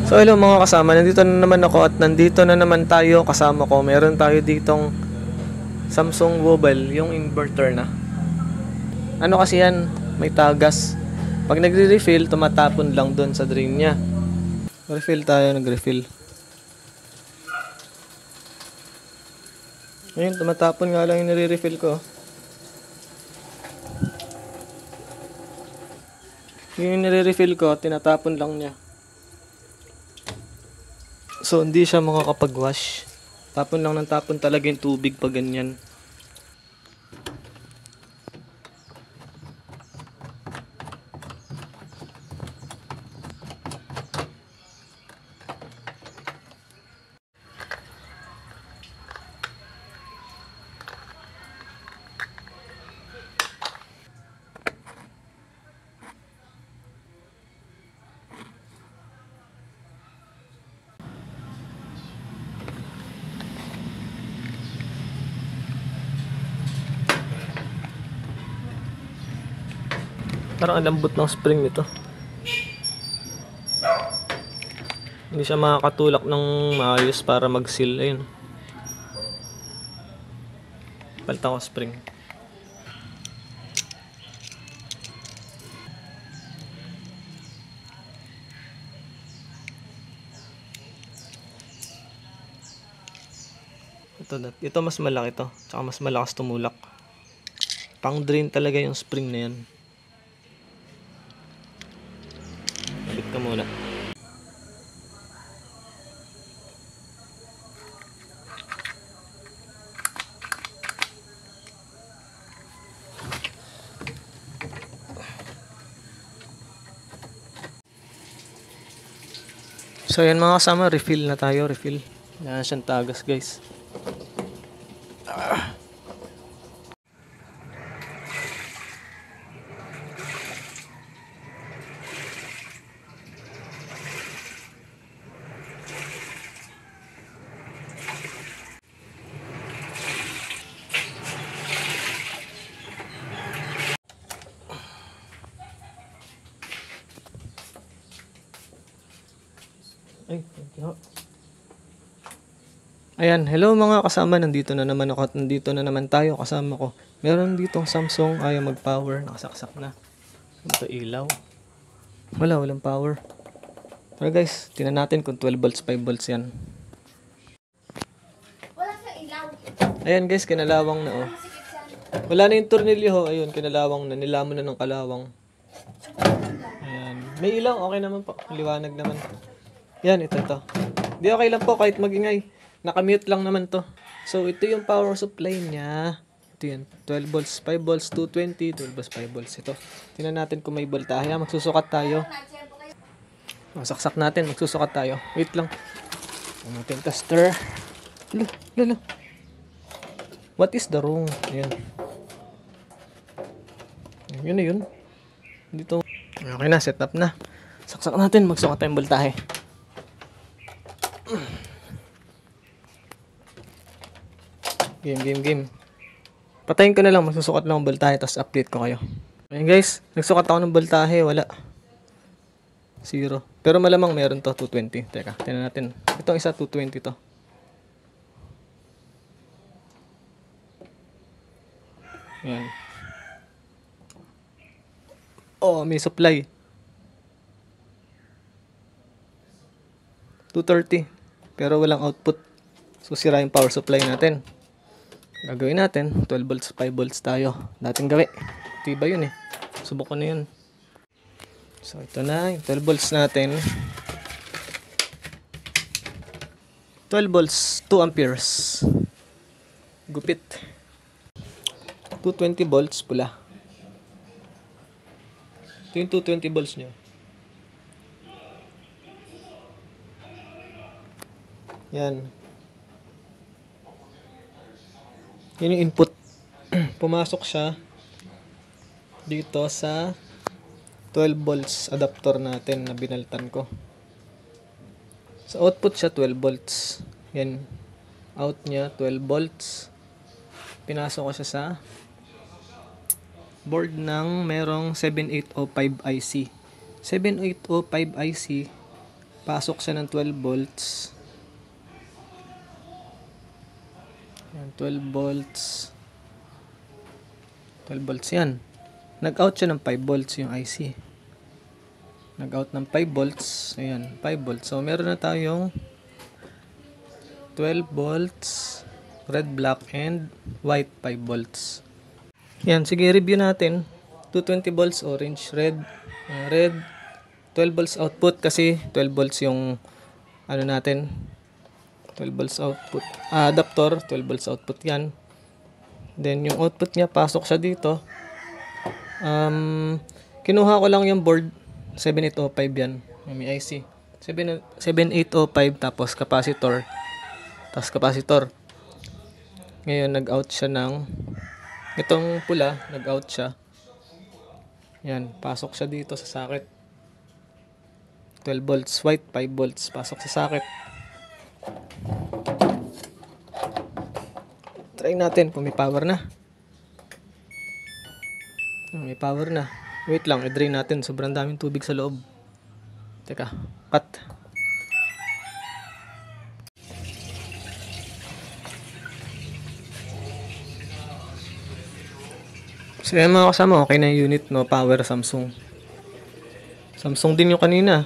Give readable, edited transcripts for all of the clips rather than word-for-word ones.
So hello mga kasama, nandito na naman ako at nandito na naman tayo kasama ko. Meron tayo ditong Samsung Wobble, yung inverter na. Ano kasi yan, may tagas. Pag nagre-refill, tumatapon lang doon sa drain niya. Refill tayo, nag-refill. Ngayon, tumatapon nga lang yung nire-refill ko. Yung nire-refill ko, tinatapon lang niya. So, hindi siya makakapag-wash. Tapon lang ng tapon talaga yung tubig pag ganyan. Parang ang lambot ng spring nito. Hindi siya makakatulak ng maayos para mag-seal. Ayun. Palitan ko spring. Ito mas malaki to. Tsaka mas malakas tumulak. Pang drain talaga yung spring na yan. Labit ka muna. So yan mga kasama, refill na tayo, refill. Yan siyang tagas guys. Ay, ayan, hello mga kasama, nandito na naman ako at nandito na naman tayo kasama ko. Meron dito Samsung, ayaw mag-power, nakasaksak na. Ito ilaw. Walang power. Pero guys, tingnan natin kung 12 volts, 5 volts yan. Wala sa ilaw. Ayan guys, kinalawang na oh. Wala na yung tornilyo ho, ayun, kinalawang na, nilamon na ng kalawang. Ayan, may ilaw, okay naman po, liwanag naman. Yan, ito. Di okay lang po kahit magingay. Nakamute lang naman to. So, ito yung power supply niya. Ito yan. 12 volts, 5 volts, 220, 12 volts, 5 volts. Ito. Tingnan natin kung may voltahe. Magsusukat tayo. Masaksak natin. Magsusukat tayo. Wait lang. Ang natin tester. Lalo. What is the wrong? Ayan. Yun na yun. Dito. Okay na. Set up na. Saksak natin. Magsukat tayong voltahe. Game. Patayin ko na lang, magsusukat lang ng voltahe, tapos update ko kayo. Ayun guys, nagsukat ako ng voltahe, wala. 0. Pero malamang meron to, 220. Teka, tingnan natin. Itong isa, 220 to. Ayan. Oh, may supply. 230. Pero walang output. So, sira yung power supply natin. Gagawin natin, 12 volts, 5 volts tayo. Dating gawi. Tiba yun eh. Subok ko na yun. So, ito na. Yung 12 volts natin. 12 volts, 2 amperes. Gupit. 220 volts, pula. Ito yung 220 volts nyo. Yan. Yun yung input. Pumasok siya dito sa 12 volts adapter natin na binaltan ko. Sa output siya 12 volts. Yan. Out niya 12 volts. Pinasok ko siya sa board ng merong 7805 IC. 7805 IC Pasok siya ng 12 volts. Yan, 12 volts. 12 volts yan. Nag-out siya ng 5 volts yung IC. Nag-out ng 5 volts. Ayan, 5 volts. So, meron na tayong 12 volts, red, black, and white 5 volts. Yan, sige, review natin. 220 volts, orange, red, red. 12 volts output kasi 12 volts yung ano natin. 12 volts output. Adapter, 12 volts output yan. Then, yung output niya, pasok siya dito. Kinuha ko lang yung board. 7805 yan. May IC. 7805 tapos capacitor. Tapos capacitor. Ngayon, nag-out siya ng itong pula, nag-out siya. Yan, pasok siya dito sa socket. 12 volts, white, 5 volts, pasok sa socket. Try natin kung may power na. May power na. Wait lang, i-drain natin. Sobrang daming tubig sa loob. Teka, cut. So yan mga kasama, okay na yung unit, no? Power Samsung. Samsung din yung kanina.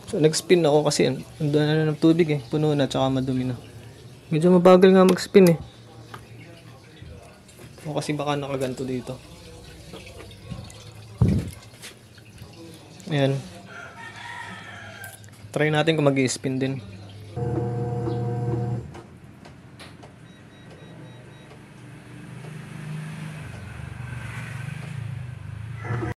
So nag-spin ako kasi andun na ng tubig eh. Puno na, tsaka madumi na. Medyo mabagal nga mag-spin eh. O kasi baka nakaganto dito. Ayan. Try natin kung mag-i-spin din.